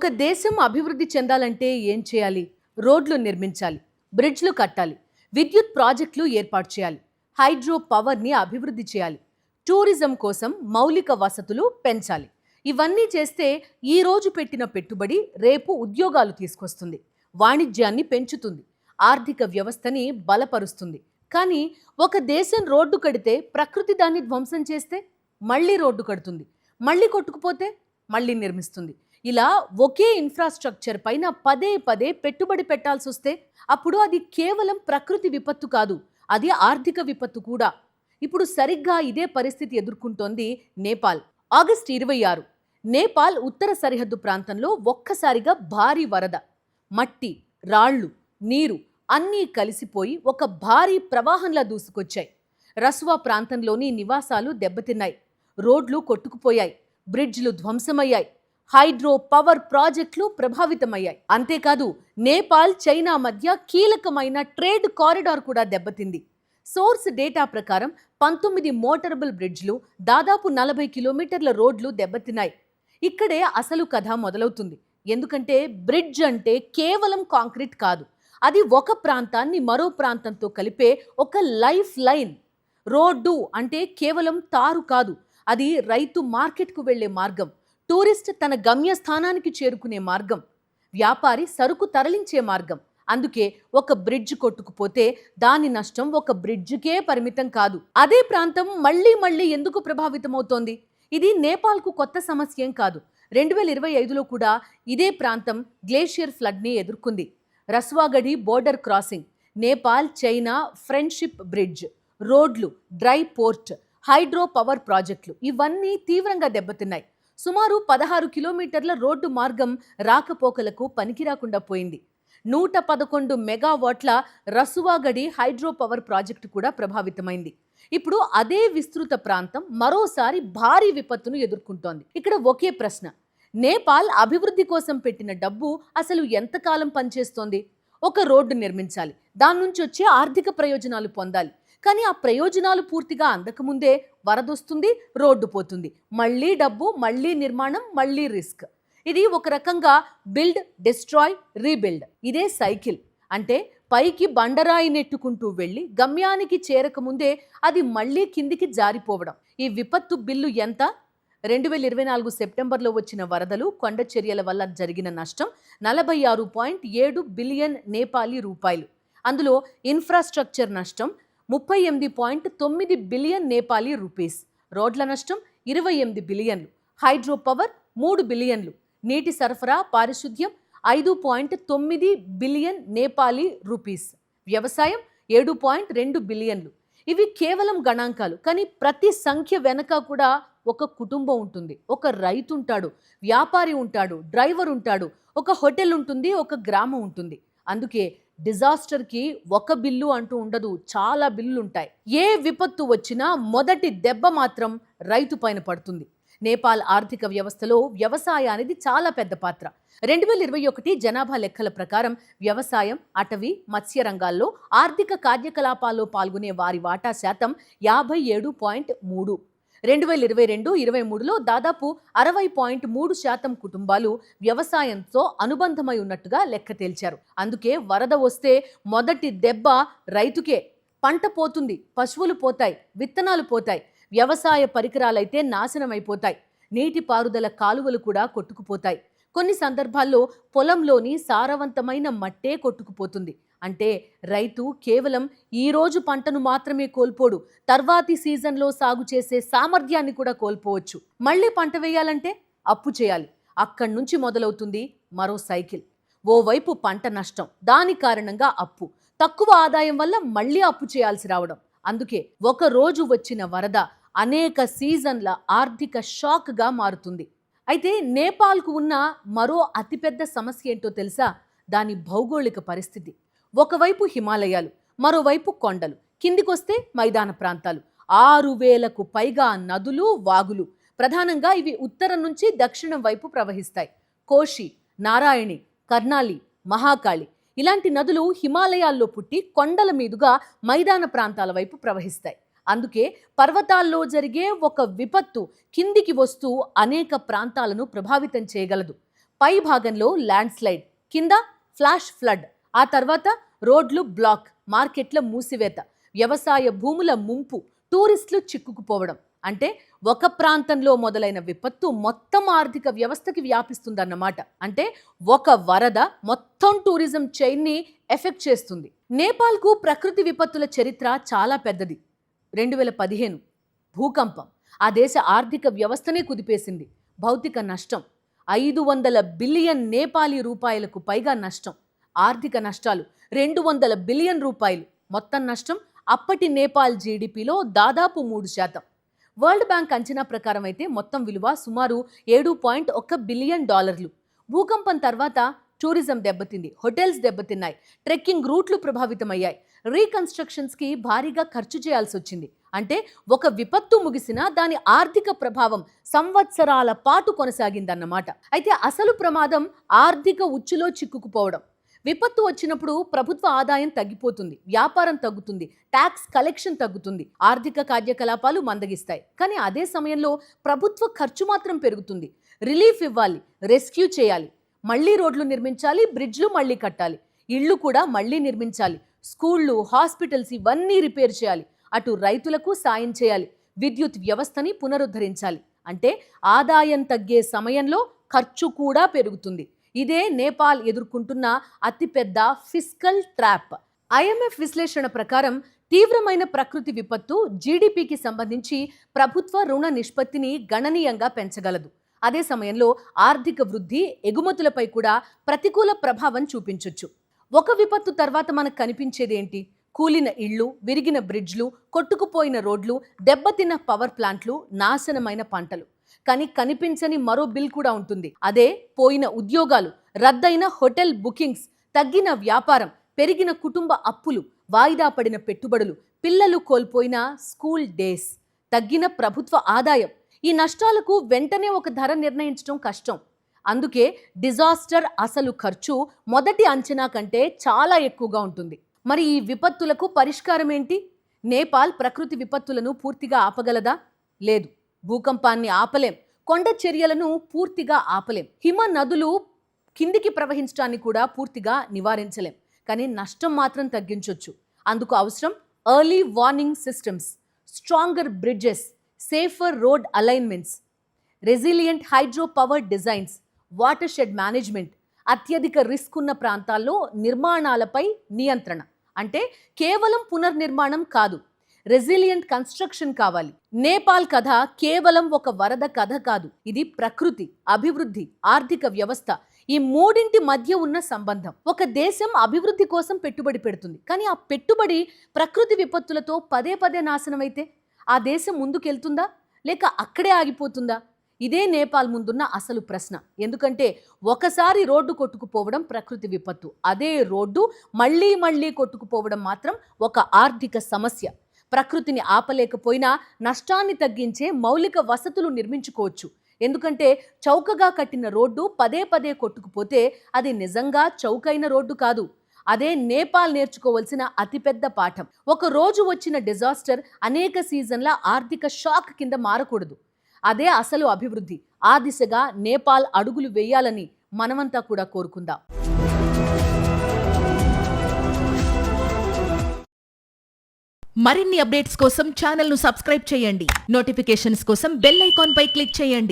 ఒక దేశం అభివృద్ధి చెందాలంటే ఏం చేయాలి? రోడ్లు నిర్మించాలి, బ్రిడ్జ్లు కట్టాలి, విద్యుత్ ప్రాజెక్టులు ఏర్పాటు చేయాలి, హైడ్రో పవర్ని అభివృద్ధి చేయాలి, టూరిజం కోసం మౌలిక వసతులు పెంచాలి. ఇవన్నీ చేస్తే ఈ రోజు పెట్టిన పెట్టుబడి రేపు ఉద్యోగాలు తీసుకొస్తుంది, వాణిజ్యాన్ని పెంచుతుంది, ఆర్థిక వ్యవస్థని బలపరుస్తుంది. కానీ ఒక దేశం రోడ్డు కడితే ప్రకృతి దాన్ని ధ్వంసం చేస్తే మళ్ళీ రోడ్డు కడుతుంది, మళ్ళీ కొట్టుకుపోతే మళ్ళీ నిర్మిస్తుంది. ఇలా ఒకే ఇన్ఫ్రాస్ట్రక్చర్ పైన పదే పదే పెట్టుబడి పెట్టాల్సి వస్తే అప్పుడు అది కేవలం ప్రకృతి విపత్తు కాదు, అది ఆర్థిక విపత్తు కూడా. ఇప్పుడు సరిగ్గా ఇదే పరిస్థితి ఎదుర్కొంటోంది నేపాల్. ఆగస్టు 26 నేపాల్ ఉత్తర సరిహద్దు ప్రాంతంలో ఒక్కసారిగా భారీ వరద. మట్టి, రాళ్లు, నీరు అన్నీ కలిసిపోయి ఒక భారీ ప్రవాహంలా దూసుకొచ్చాయి. రస్వా ప్రాంతంలోని నివాసాలు దెబ్బతిన్నాయి, రోడ్లు కొట్టుకుపోయాయి, బ్రిడ్జ్లు ధ్వంసమయ్యాయి, హైడ్రో పవర్ ప్రాజెక్టులు ప్రభావితమయ్యాయి. అంతేకాదు నేపాల్, చైనా మధ్య కీలకమైన ట్రేడ్ కారిడార్ కూడా దెబ్బతింది. సోర్స్ డేటా ప్రకారం 19 మోటరబుల్ బ్రిడ్జ్లు, దాదాపు 40 కిలోమీటర్ల రోడ్లు దెబ్బతిన్నాయి. ఇక్కడే అసలు కథ మొదలవుతుంది. ఎందుకంటే బ్రిడ్జ్ అంటే కేవలం కాంక్రీట్ కాదు, అది ఒక ప్రాంతాన్ని మరో ప్రాంతంతో కలిపే ఒక లైఫ్ లైన్. రోడ్డు అంటే కేవలం తారు కాదు, అది రైతు మార్కెట్కు వెళ్లే మార్గం, టూరిస్ట్ తన గమ్యస్థానానికి చేరుకునే మార్గం, వ్యాపారి సరుకు తరలించే మార్గం. అందుకే ఒక బ్రిడ్జ్ కొట్టుకుపోతే దాని నష్టం ఒక బ్రిడ్జ్కే పరిమితం కాదు, అదే ప్రాంతం మళ్ళీ మళ్ళీ ఎందుకు ప్రభావితమవుతోంది? ఇది నేపాల్కు కొత్త సమస్య ఏం కాదు. 2025లో కూడా ఇదే ప్రాంతం గ్లేషియర్ ఫ్లడ్ని ఎదుర్కొంది. Rasuwagadhi border crossing, Nepal China friendship bridge, రోడ్లు, డ్రై పోర్ట్, హైడ్రో పవర్ ప్రాజెక్టులు ఇవన్నీ తీవ్రంగా దెబ్బతిన్నాయి. సుమారు 16 కిలోమీటర్ల రోడ్డు మార్గం రాకపోకలకు పనికిరాకుండా పోయింది. 111 మెగావాట్ల రసువాగడి హైడ్రో పవర్ ప్రాజెక్టు కూడా ప్రభావితమైంది. ఇప్పుడు అదే విస్తృత ప్రాంతం మరోసారి భారీ విపత్తును ఎదుర్కొంటోంది. ఇక్కడ ఒకే ప్రశ్న: నేపాల్ అభివృద్ధి కోసం పెట్టిన డబ్బు అసలు ఎంతకాలం పనిచేస్తోంది? ఒక రోడ్డు నిర్మించాలి, దాని నుంచి వచ్చే ఆర్థిక ప్రయోజనాలు పొందాలి. కానీ ఆ ప్రయోజనాలు పూర్తిగా అందకముందే వరదొస్తుంది, రోడ్డు పోతుంది, మళ్ళీ డబ్బు, మళ్ళీ నిర్మాణం, మళ్ళీ రిస్క్. ఇది ఒక రకంగా బిల్డ్, డిస్ట్రాయ్, రీబిల్డ్. ఇదే సైకిల్. అంటే పైకి బండరాయి నెట్టుకుంటూ వెళ్ళి గమ్యానికి చేరకముందే అది మళ్ళీ కిందికి జారిపోవడం. ఈ విపత్తు బిల్లు ఎంత? 2024 సెప్టెంబర్లో వచ్చిన వరదలు, కొండ చర్యల వల్ల జరిగిన నష్టం 46.7 బిలియన్ నేపాలీ రూపాయలు. అందులో ఇన్ఫ్రాస్ట్రక్చర్ నష్టం 38.9 బిలియన్ నేపాలీ రూపీస్, రోడ్ల నష్టం 28 బిలియన్లు, హైడ్రో పవర్ 3 బిలియన్లు, నీటి సరఫరా, పారిశుద్ధ్యం 5.9 బిలియన్ నేపాలీ రూపీస్, వ్యవసాయం 7.2 బిలియన్లు. ఇవి కేవలం గణాంకాలు, కానీ ప్రతి సంఖ్య వెనక కూడా ఒక కుటుంబం ఉంటుంది, ఒక రైతు ఉంటాడు, వ్యాపారి ఉంటాడు, డ్రైవర్ ఉంటాడు, ఒక హోటల్ ఉంటుంది, ఒక గ్రామం ఉంటుంది. అందుకే డిజాస్టర్కి ఒక బిల్లు అంటూ ఉండదు, చాలా బిల్లులు ఉంటాయి. ఏ విపత్తు వచ్చినా మొదటి దెబ్బ మాత్రం రైతు పైన పడుతుంది. నేపాల్ ఆర్థిక వ్యవస్థలో వ్యవసాయానికి చాలా పెద్ద పాత్ర. 2021 జనాభా లెక్కల ప్రకారం వ్యవసాయం, అటవీ, మత్స్య రంగాల్లో ఆర్థిక కార్యకలాపాల్లో పాల్గొనే వారి వాటా శాతం 57.3. 2022-23లో దాదాపు 60.3% కుటుంబాలు వ్యవసాయంతో అనుబంధమై ఉన్నట్టుగా లెక్క తేల్చారు. అందుకే వరద వస్తే మొదటి దెబ్బ రైతుకే. పంట పోతుంది, పశువులు పోతాయి, విత్తనాలు పోతాయి, వ్యవసాయ పరికరాలైతే నాశనమైపోతాయి, నీటిపారుదల కాలువలు కూడా కొట్టుకుపోతాయి. కొన్ని సందర్భాల్లో పొలంలోని సారవంతమైన మట్టే కొట్టుకుపోతుంది. అంటే రైతు కేవలం ఈరోజు పంటను మాత్రమే కోల్పోడు, తర్వాతి సీజన్లో సాగు చేసే సామర్థ్యాన్ని కూడా కోల్పోవచ్చు. మళ్ళీ పంట వేయాలంటే అప్పు చేయాలి. అక్కడి నుంచి మొదలవుతుంది మరో సైకిల్. ఓవైపు పంట నష్టం, దాని కారణంగా అప్పు, తక్కువ ఆదాయం వల్ల మళ్ళీ అప్పు చేయాల్సి రావడం. అందుకే ఒక రోజు వచ్చిన వరద అనేక సీజన్ల ఆర్థిక షాక్గా మారుతుంది. అయితే నేపాల్కు ఉన్న మరో అతిపెద్ద సమస్య ఏంటో తెలుసా? దాని భౌగోళిక పరిస్థితి. ఒకవైపు హిమాలయాలు, మరోవైపు కొండలు, కిందికొస్తే మైదాన ప్రాంతాలు, 6,000కు పైగా నదులు, వాగులు. ప్రధానంగా ఇవి ఉత్తరం నుంచి దక్షిణం వైపు ప్రవహిస్తాయి. కోషి, నారాయణి, కర్నాలి, మహాకాళి ఇలాంటి నదులు హిమాలయాల్లో పుట్టి కొండల మీదుగా మైదాన ప్రాంతాల వైపు ప్రవహిస్తాయి. అందుకే పర్వతాల్లో జరిగే ఒక విపత్తు కిందికి వస్తూ అనేక ప్రాంతాలను ప్రభావితం చేయగలదు. పై భాగంలో ల్యాండ్ స్లైడ్, కింద ఫ్లాష్ ఫ్లడ్, ఆ తర్వాత రోడ్లు బ్లాక్, మార్కెట్ల మూసివేత, వ్యవసాయ భూముల ముంపు, టూరిస్టులు చిక్కుకుపోవడం. అంటే ఒక ప్రాంతంలో మొదలైన విపత్తు మొత్తం ఆర్థిక వ్యవస్థకి వ్యాపిస్తుందన్నమాట. అంటే ఒక వరద మొత్తం టూరిజం చైన్ని ఎఫెక్ట్ చేస్తుంది. నేపాల్కు ప్రకృతి విపత్తుల చరిత్ర చాలా పెద్దది. 2015 భూకంపం ఆ దేశ ఆర్థిక వ్యవస్థనే కుదిపేసింది. భౌతిక నష్టం 500 బిలియన్ నేపాలీ రూపాయలకు పైగా నష్టం. ఆర్థిక నష్టాలు 200 బిలియన్ రూపాయలు. మొత్తం నష్టం అప్పటి నేపాల్ జీడిపిలో దాదాపు 3%. వరల్డ్ బ్యాంక్ అంచనా ప్రకారం అయితే మొత్తం విలువ సుమారు $7.1 బిలియన్. భూకంపం తర్వాత టూరిజం దెబ్బతింది, హోటల్స్ దెబ్బతిన్నాయి, ట్రెక్కింగ్ రూట్లు ప్రభావితమయ్యాయి, రీకన్స్ట్రక్షన్స్కి భారీగా ఖర్చు చేయాల్సి వచ్చింది. అంటే ఒక విపత్తు ముగిసినా దాని ఆర్థిక ప్రభావం సంవత్సరాల పాటు కొనసాగిందన్నమాట. అయితే అసలు ప్రమాదం ఆర్థిక ఉచ్చులో చిక్కుకుపోవడం. విపత్తు వచ్చినప్పుడు ప్రభుత్వ ఆదాయం తగ్గిపోతుంది, వ్యాపారం తగ్గుతుంది, ట్యాక్స్ కలెక్షన్ తగ్గుతుంది, ఆర్థిక కార్యకలాపాలు మందగిస్తాయి. కానీ అదే సమయంలో ప్రభుత్వ ఖర్చు మాత్రం పెరుగుతుంది. రిలీఫ్ ఇవ్వాలి, రెస్క్యూ చేయాలి, మళ్ళీ రోడ్లు నిర్మించాలి, బ్రిడ్జ్లు మళ్ళీ కట్టాలి, ఇళ్ళు కూడా మళ్ళీ నిర్మించాలి, స్కూళ్ళు, హాస్పిటల్స్ ఇవన్నీ రిపేర్ చేయాలి, అటు రైతులకు సాయం చేయాలి, విద్యుత్ వ్యవస్థని పునరుద్ధరించాలి. అంటే ఆదాయం తగ్గే సమయంలో ఖర్చు కూడా పెరుగుతుంది. ఇదే నేపాల్ ఎదుర్కొంటున్న అతిపెద్ద ఫిస్కల్ ట్రాప్. IMF విశ్లేషణ ప్రకారం తీవ్రమైన ప్రకృతి విపత్తు జీడిపికి సంబంధించి ప్రభుత్వ రుణ నిష్పత్తిని గణనీయంగా పెంచగలదు. అదే సమయంలో ఆర్థిక వృద్ధి, ఎగుమతులపై కూడా ప్రతికూల ప్రభావం చూపించొచ్చు. ఒక విపత్తు తర్వాత మనకు కనిపించేది ఏంటి? కూలిన ఇళ్ళు, విరిగిన బ్రిడ్జ్లు, కొట్టుకుపోయిన రోడ్లు, దెబ్బతిన్న పవర్ ప్లాంట్లు, నాశనమైన పంటలు. కానీ కనిపించని మరో బిల్ కూడా ఉంటుంది. అదే పోయిన ఉద్యోగాలు, రద్దయిన హోటల్ బుకింగ్స్, తగ్గిన వ్యాపారం, పెరిగిన కుటుంబ అప్పులు, వాయిదా పడిన పెట్టుబడులు, పిల్లలు కోల్పోయిన స్కూల్ డేస్, తగ్గిన ప్రభుత్వ ఆదాయం. ఈ నష్టాలకు వెంటనే ఒక ధర నిర్ణయించడం కష్టం. అందుకే డిజాస్టర్ అసలు ఖర్చు మొదటి అంచనా కంటే చాలా ఎక్కువగా ఉంటుంది. మరి ఈ విపత్తులకు పరిష్కారం ఏంటి? నేపాల్ ప్రకృతి విపత్తులను పూర్తిగా ఆపగలదా? లేదు. భూకంపాన్ని ఆపలేం, కొండ చర్యలను పూర్తిగా ఆపలేం, హిమ నదులు కిందికి ప్రవహించడాన్ని కూడా పూర్తిగా నివారించలేం. కానీ నష్టం మాత్రం తగ్గించొచ్చు. అందుకు అవసరం early warning systems, stronger bridges, safer road alignments, resilient hydro power designs, water shed management, అత్యధిక రిస్క్ ఉన్న ప్రాంతాల్లో నిర్మాణాలపై నియంత్రణ. అంటే కేవలం పునర్నిర్మాణం కాదు, రెసిలియంట్ కన్స్ట్రక్షన్ కావాలి. నేపాల్ కథ కేవలం ఒక వరద కథ కాదు. ఇది ప్రకృతి, అభివృద్ధి, ఆర్థిక వ్యవస్థ, ఈ మూడింటి మధ్య ఉన్న సంబంధం. ఒక దేశం అభివృద్ధి కోసం పెట్టుబడి పెడుతుంది, కానీ ఆ పెట్టుబడి ప్రకృతి విపత్తులతో పదే పదే నాశనమైతే ఆ దేశం ముందుకెళ్తుందా లేక అక్కడే ఆగిపోతుందా? ఇదే నేపాల్ ముందున్న అసలు ప్రశ్న. ఎందుకంటే ఒకసారి రోడ్డు కొట్టుకుపోవడం ప్రకృతి విపత్తు, అదే రోడ్డు మళ్ళీ మళ్ళీ కొట్టుకుపోవడం మాత్రం ఒక ఆర్థిక సమస్య. ప్రకృతిని ఆపలేకపోయినా నష్టాన్ని తగ్గించే మౌలిక వసతులు నిర్మించుకోవచ్చు. ఎందుకంటే చౌకగా కట్టిన రోడ్డు పదే పదే కొట్టుకుపోతే అది నిజంగా చౌకైన రోడ్డు కాదు. అదే నేపాల్ నేర్చుకోవాల్సిన అతిపెద్ద పాఠం. ఒక రోజు వచ్చిన డిజాస్టర్ అనేక సీజన్ల ఆర్థిక షాక్ కింద మారకూడదు. అదే అసలు అభివృద్ధి. ఆ దిశగా నేపాల్ అడుగులు వేయాలని మనమంతా కూడా కోరుకుందాం. మరిన్ని అప్డేట్స్ కోసం ఛానల్ను సబ్స్క్రైబ్ చేయండి. నోటిఫికేషన్స్ కోసం బెల్ ఐకాన్ పై క్లిక్ చేయండి.